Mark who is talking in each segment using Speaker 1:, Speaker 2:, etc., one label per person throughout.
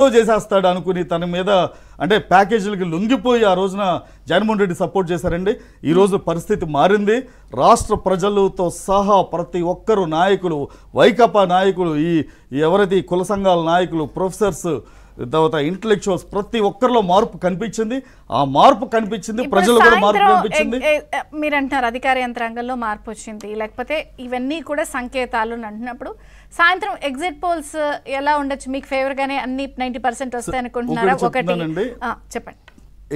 Speaker 1: చేసేస్తాడు అనుకుని తన మీద అంటే ప్యాకేజీలకి లొంగిపోయి ఆ రోజున జగన్మోహన్ రెడ్డి సపోర్ట్ చేశారండి. ఈ రోజు పరిస్థితి మారింది. రాష్ట్ర ప్రజలతో సహా ప్రతి ఒక్కరు నాయకులు, వైకాపా నాయకులు, ఈ ఎవరైతే కుల సంఘాల నాయకులు, ప్రొఫెసర్స్, తర్వాత ఇంటలెక్చువల్స్ ప్రతి ఒక్కరిలో మార్పు కనిపించింది. ఆ మార్పు కనిపించింది, ప్రజలు కూడా మార్పు కనిపించింది.
Speaker 2: మీరు అంటున్నారు అధికార యంత్రాంగంలో మార్పు వచ్చింది, లేకపోతే ఇవన్నీ కూడా సంకేతాలు అంటున్నప్పుడు సాయంత్రం ఎగ్జిట్ పోల్స్ ఎలా ఉండొచ్చు? మీకు ఫేవర్ గానే అన్ని 90% వస్తాయి అనుకుంటున్నారా? ఒకటి చెప్పండి.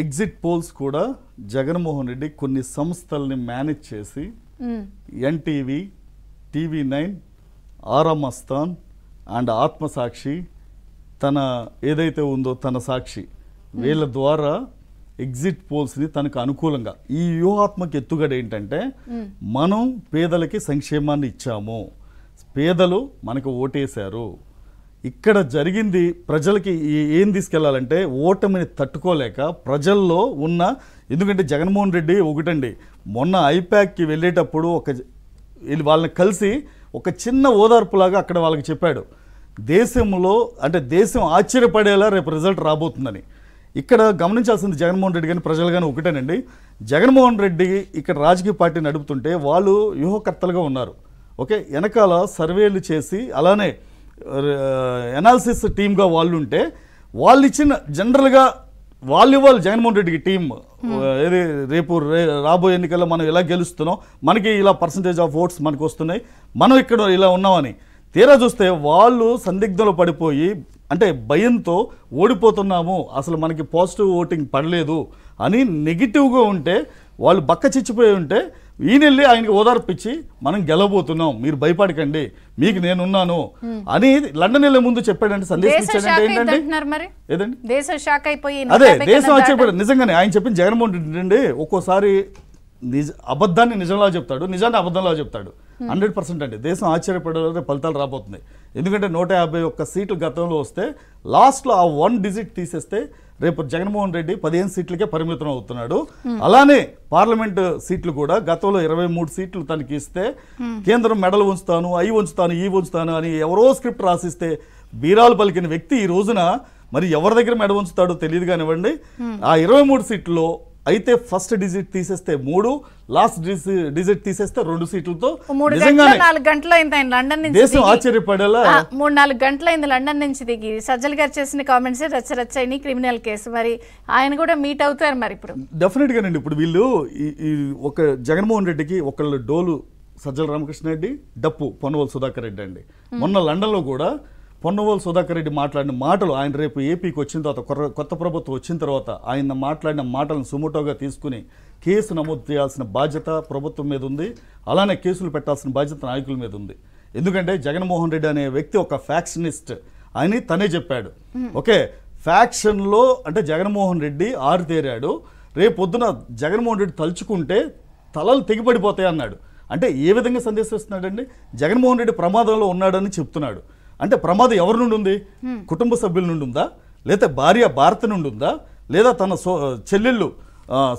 Speaker 1: ఎగ్జిట్ పోల్స్ కూడా జగన్మోహన్ రెడ్డి కొన్ని సంస్థల్ని మేనేజ్ చేసి ఎన్టీవీ, టీవీ9, ఆరామస్థాన్ అండ్ ఆత్మసాక్షి, తన ఏదైతే ఉందో తన సాక్షి, వీళ్ళ ద్వారా ఎగ్జిట్ పోల్స్ని తనకు అనుకూలంగా ఈ వ్యూహాత్మక ఎత్తుగడ ఏంటంటే మనం పేదలకి సంక్షేమాన్ని ఇచ్చాము, పేదలు మనకు ఓటేశారు. ఇక్కడ జరిగింది ప్రజలకి ఏం తీసుకెళ్లాలంటే ఓటమిని తట్టుకోలేక ప్రజల్లో ఉన్న, ఎందుకంటే జగన్మోహన్ రెడ్డి ఒకటండి, మొన్న ఐపాక్కి వెళ్ళేటప్పుడు వాళ్ళని కలిసి ఒక చిన్న ఓదార్పులాగా అక్కడ వాళ్ళకి చెప్పాడు, దేశంలో అంటే దేశం ఆశ్చర్యపడేలా రేపు రిజల్ట్ రాబోతుందని. ఇక్కడ గమనించాల్సింది జగన్మోహన్ రెడ్డి కానీ ప్రజలు కానీ ఒకటేనండి, జగన్మోహన్ రెడ్డి ఇక్కడ రాజకీయ పార్టీ నడుపుతుంటే వాళ్ళు వ్యూహకర్తలుగా ఉన్నారు. ఓకే, వెనకాల సర్వేలు చేసి అలానే ఎనాలిసిస్ టీమ్గా వాళ్ళు ఉంటే వాళ్ళు ఇచ్చిన జనరల్గా వాళ్ళు జగన్మోహన్ రెడ్డికి టీం ఏది రేపు రాబోయే ఎన్నికల్లో మనం ఇలా గెలుస్తున్నాం, మనకి ఇలా పర్సంటేజ్ ఆఫ్ ఓట్స్ మనకు వస్తున్నాయి, మనం ఇక్కడ ఇలా ఉన్నామని. తీరా చూస్తే వాళ్ళు సందిగ్ధంలో పడిపోయి అంటే భయంతో ఓడిపోతున్నాము, అసలు మనకి పాజిటివ్ ఓటింగ్ పడలేదు అని నెగిటివ్గా ఉంటే వాళ్ళు బక్క చిచ్చిపోయి ఉంటే ఈయనెళ్ళి ఆయనకి ఓదార్పిచ్చి మనం గెలవబోతున్నాం, మీరు భయపడకండి, మీకు నేనున్నాను అని లండన్ వెళ్ళే ముందు చెప్పాడంటే సందేశం ఇచ్చాడంటే ఏంటంటే ఏదండి అదే దేశం ఆశ్చర్యపడి నిజంగానే ఆయన చెప్పిన జగన్మోహన్ రెడ్డి అండి ఒక్కోసారి అబద్ధాన్ని నిజంలా చెప్తాడు, నిజాన్ని అబద్ధంలా చెప్తాడు. 100% అండి దేశం ఆశ్చర్యపడే ఫలితాలు రాబోతున్నాయి. ఎందుకంటే 151 సీట్లు గతంలో వస్తే లాస్ట్లో ఆ 1 డిజిట్ తీసేస్తే రేపు జగన్మోహన్ రెడ్డి 15 సీట్లకే పరిమితం అవుతున్నాడు. అలానే పార్లమెంట్ సీట్లు కూడా గతంలో 23 సీట్లు తనకి ఇస్తే కేంద్రం మెడలు ఉంచుతాను, అవి ఉంచుతాను, ఈ ఉంచుతాను అని ఎవరో స్క్రిప్ట్ రాసిస్తే బీరాలు పలికిన వ్యక్తి ఈ రోజున మరి ఎవరి దగ్గర మెడ ఉంచుతాడో తెలియదు కానివ్వండి. ఆ 23 సీట్లలో అయితే ఫస్ట్ డిజిట్ తీసేస్తే 3, లాస్ట్ డిజిట్ తీసేస్తే 2 సీట్లతో దేశం ఆశ్చర్యపడేలా
Speaker 2: 3-4 గంటలైంది లండన్ నుంచి దిగి. సజ్జల్ గారు చేసిన కామెంట్స్ రచ్చరచ్చని క్రిమినల్ కేసు, మరి ఆయన కూడా మీట్ అవుతారు మరి ఇప్పుడు
Speaker 1: డెఫినెట్ గానండి. ఇప్పుడు వీళ్ళు ఒక జగన్మోహన్ రెడ్డికి ఒకళ్ళు డోలు సజ్జల రామకృష్ణ రెడ్డి, డప్పు పొన్నవోలు సుధాకర్ రెడ్డి అండి. మొన్న లండన్లో కూడా పొన్నవోలు సుధాకర్ రెడ్డి మాట్లాడిన మాటలు, ఆయన రేపు ఏపీకి వచ్చిన తర్వాత కొత్త ప్రభుత్వం వచ్చిన తర్వాత ఆయన మాట్లాడిన మాటలను సుమోటోగా తీసుకుని కేసు నమోదు చేయాల్సిన బాధ్యత ప్రభుత్వం మీద ఉంది, అలానే కేసులు పెట్టాల్సిన బాధ్యత నాయకుల మీద ఉంది. ఎందుకంటే జగన్మోహన్ రెడ్డి అనే వ్యక్తి ఒక ఫ్యాక్షనిస్ట్ అని తనే చెప్పాడు. ఓకే, ఫ్యాక్షన్లో అంటే జగన్మోహన్ రెడ్డి ఆరితేరాడు. రేపు పొద్దున జగన్మోహన్ రెడ్డి తలుచుకుంటే తలలు తెగిపడిపోతాయి అన్నాడు. అంటే ఏ విధంగా సందేశం ఇస్తున్నాడండి? జగన్మోహన్ రెడ్డి ప్రమాదంలో ఉన్నాడని చెప్తున్నాడు. అంటే ప్రమాదం ఎవరి నుండి ఉంది? కుటుంబ సభ్యుల నుండి ఉందా, లేదా భార్య భారతి నుండి ఉందా, లేదా తన చెల్లెళ్ళు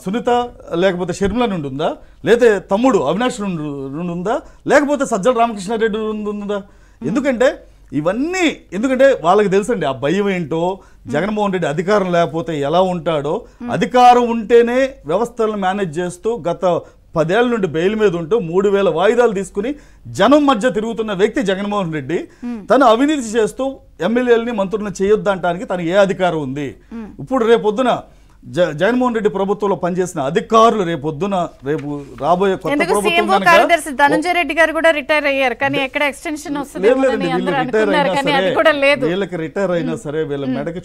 Speaker 1: సునీత లేకపోతే షర్మిల నుండి ఉందా, లేదా తమ్ముడు అవినాష్ నుండి ఉందా, లేకపోతే సజ్జల రామకృష్ణారెడ్డి నుండి ఉందా? ఎందుకంటే ఇవన్నీ ఎందుకంటే వాళ్ళకి తెలుసండి ఆ భయం ఏంటో, జగన్మోహన్ రెడ్డి అధికారం లేకపోతే ఎలా ఉంటాడో. అధికారం ఉంటేనే వ్యవస్థలను మేనేజ్ చేస్తూ గత 10 ఏళ్ల నుండి బెయిల్ మీద ఉంటూ 3000 వాయిదాలు తీసుకుని జనం మధ్య తిరుగుతున్న వ్యక్తి జగన్మోహన్ రెడ్డి. తను అవినీతి చేస్తూ ఎమ్మెల్యేలని మంత్రులను చేయొద్దంటానికి తనకు ఏ అధికారం ఉంది? ఇప్పుడు రేపొద్దున జగన్మోహన్ రెడ్డి ప్రభుత్వంలో పనిచేసిన అధికారులు రేపొద్దున రేపు రాబోయే కొత్త ప్రభుత్వం
Speaker 2: ధనంజయ రెడ్డి గారు కూడా రిటైర్ అయ్యారు, కానీ ఎక్కడ ఎక్స్టెన్షన్ వస్తుంది
Speaker 1: వీళ్ళకి రిటైర్ అయినా సరే వీళ్ళ మెడకి